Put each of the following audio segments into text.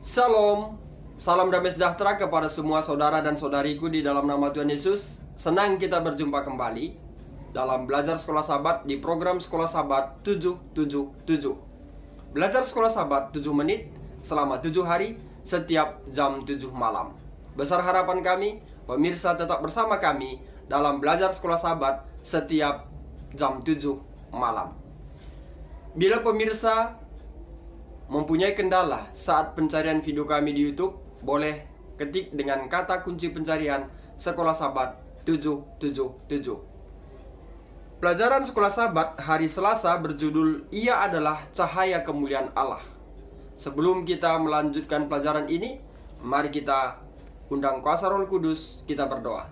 Shalom, salam damai sejahtera kepada semua saudara dan saudariku di dalam nama Tuhan Yesus. Senang kita berjumpa kembali dalam Belajar Sekolah Sabat di program Sekolah Sabat 777. Belajar Sekolah Sabat 7 menit selama 7 hari setiap jam 7 malam. Besar harapan kami, pemirsa tetap bersama kami dalam Belajar Sekolah Sabat setiap jam 7 malam. Bila pemirsa mempunyai kendala saat pencarian video kami di YouTube, boleh ketik dengan kata kunci pencarian Sekolah Sabat 777. Pelajaran Sekolah Sabat hari Selasa berjudul Ia adalah Cahaya Kemuliaan Allah. Sebelum kita melanjutkan pelajaran ini, mari kita undang kuasa Roh Kudus, kita berdoa.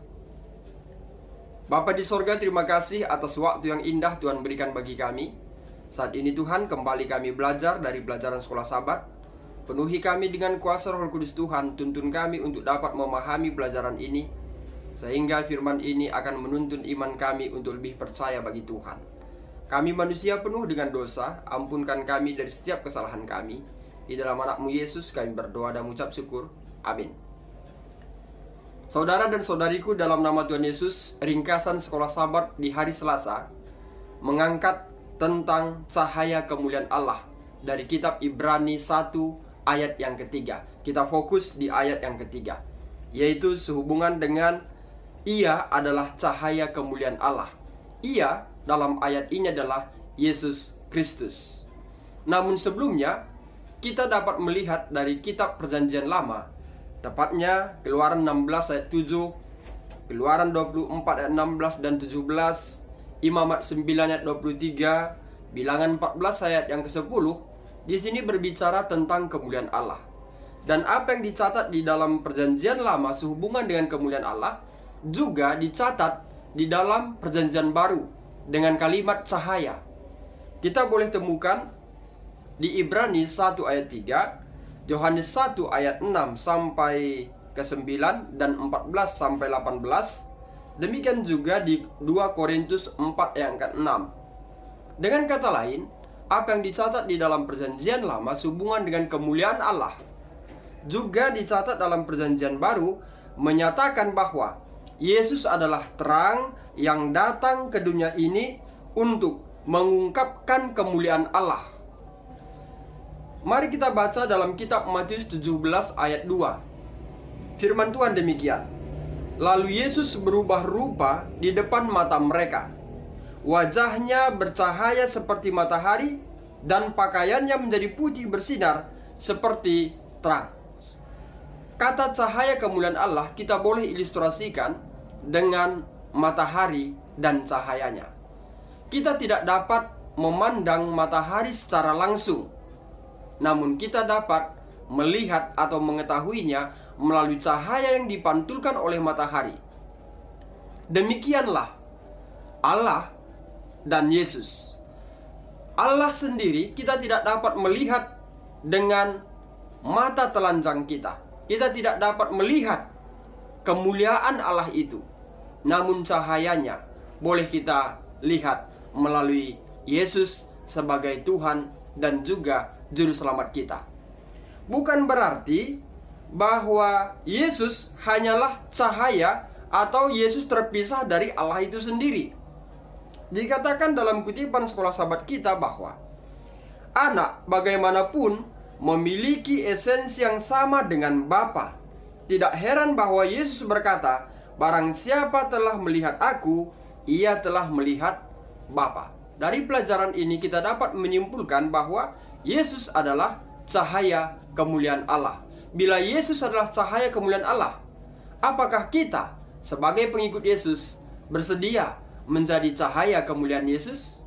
Bapa di sorga, terima kasih atas waktu yang indah Tuhan berikan bagi kami. Saat ini Tuhan, kembali kami belajar dari pelajaran Sekolah Sabat. Penuhi kami dengan kuasa Roh Kudus Tuhan, tuntun kami untuk dapat memahami pelajaran ini, sehingga firman ini akan menuntun iman kami untuk lebih percaya bagi Tuhan. Kami manusia penuh dengan dosa, ampunkan kami dari setiap kesalahan kami. Di dalam anak-Mu Yesus kami berdoa dan mengucap syukur. Amin. Saudara dan saudariku, dalam nama Tuhan Yesus, ringkasan Sekolah Sabat di hari Selasa mengangkat tentang cahaya kemuliaan Allah dari kitab Ibrani 1 ayat yang ketiga. Kita fokus di ayat yang ketiga, yaitu sehubungan dengan Ia adalah cahaya kemuliaan Allah. Ia dalam ayat ini adalah Yesus Kristus. Namun sebelumnya kita dapat melihat dari kitab Perjanjian Lama, tepatnya Keluaran 16 ayat 7, Keluaran 24 ayat 16 dan 17, Imamat 9 ayat 23, Bilangan 14 ayat yang ke-10. Di sini berbicara tentang kemuliaan Allah. Dan apa yang dicatat di dalam Perjanjian Lama sehubungan dengan kemuliaan Allah juga dicatat di dalam Perjanjian Baru dengan kalimat cahaya. Kita boleh temukan di Ibrani 1 ayat 3, Yohanes 1 ayat 6 sampai ke-9 dan 14 sampai 18. Demikian juga di 2 Korintus 4 yang ke-6. Dengan kata lain, apa yang dicatat di dalam Perjanjian Lama sehubungan dengan kemuliaan Allah juga dicatat dalam Perjanjian Baru, menyatakan bahwa Yesus adalah terang yang datang ke dunia ini untuk mengungkapkan kemuliaan Allah. Mari kita baca dalam kitab Matius 17 ayat 2. Firman Tuhan demikian. Lalu Yesus berubah rupa di depan mata mereka. Wajahnya bercahaya seperti matahari, dan pakaiannya menjadi putih bersinar seperti terang. Kata cahaya kemuliaan Allah kita boleh ilustrasikan dengan matahari dan cahayanya. Kita tidak dapat memandang matahari secara langsung, namun kita dapat melihat atau mengetahuinya melalui cahaya yang dipantulkan oleh matahari. Demikianlah Allah dan Yesus. Allah sendiri kita tidak dapat melihat dengan mata telanjang kita. Kita tidak dapat melihat kemuliaan Allah itu. Namun cahayanya boleh kita lihat melalui Yesus sebagai Tuhan dan juga Juru Selamat kita. Bukan berarti bahwa Yesus hanyalah cahaya atau Yesus terpisah dari Allah itu sendiri. Dikatakan dalam kutipan Sekolah Sabat kita bahwa anak bagaimanapun memiliki esensi yang sama dengan Bapa. Tidak heran bahwa Yesus berkata, barang siapa telah melihat aku, ia telah melihat Bapa. Dari pelajaran ini kita dapat menyimpulkan bahwa Yesus adalah cahaya kemuliaan Allah. Bila Yesus adalah cahaya kemuliaan Allah, apakah kita sebagai pengikut Yesus bersedia menjadi cahaya kemuliaan Yesus?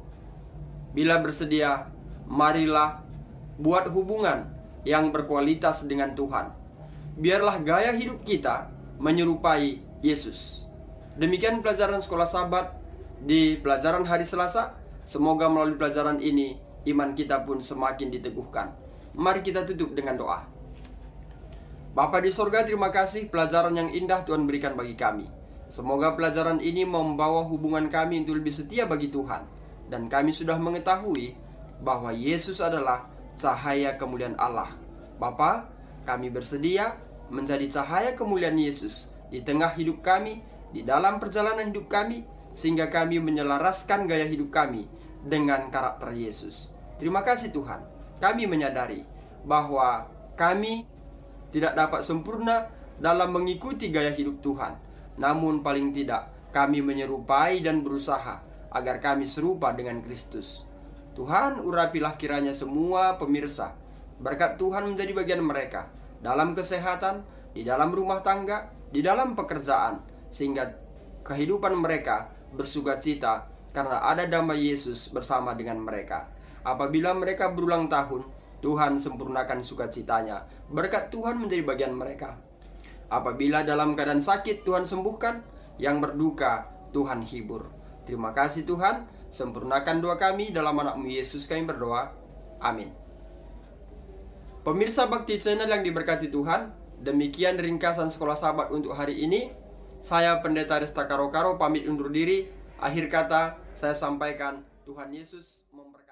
Bila bersedia, marilah buat hubungan yang berkualitas dengan Tuhan. Biarlah gaya hidup kita menyerupai Yesus. Demikian pelajaran Sekolah Sabat di pelajaran hari Selasa. Semoga melalui pelajaran ini iman kita pun semakin diteguhkan. Mari kita tutup dengan doa. Bapa di sorga, terima kasih pelajaran yang indah Tuhan berikan bagi kami. Semoga pelajaran ini membawa hubungan kami untuk lebih setia bagi Tuhan. Dan kami sudah mengetahui bahwa Yesus adalah cahaya kemuliaan Allah. Bapa, Kami bersedia menjadi cahaya kemuliaan Yesus di tengah hidup kami, di dalam perjalanan hidup kami, sehingga kami menyelaraskan gaya hidup kami dengan karakter Yesus. Terima kasih Tuhan. Kami menyadari bahwa kami tidak dapat sempurna dalam mengikuti gaya hidup Tuhan. Namun paling tidak kami menyerupai dan berusaha agar kami serupa dengan Kristus. Tuhan, urapilah kiranya semua pemirsa. Berkat Tuhan menjadi bagian mereka dalam kesehatan, di dalam rumah tangga, di dalam pekerjaan, sehingga kehidupan mereka bersukacita karena ada damai Yesus bersama dengan mereka. Apabila mereka berulang tahun, Tuhan sempurnakan sukacitanya. Berkat Tuhan menjadi bagian mereka. Apabila dalam keadaan sakit, Tuhan sembuhkan. Yang berduka, Tuhan hibur. Terima kasih Tuhan. Sempurnakan doa kami dalam anak-Mu Yesus kami berdoa. Amin. Pemirsa Bakti Channel yang diberkati Tuhan, demikian ringkasan Sekolah Sabat untuk hari ini. Saya Pendeta Resta Karo-Karo pamit undur diri. Akhir kata saya sampaikan, Tuhan Yesus memberkati.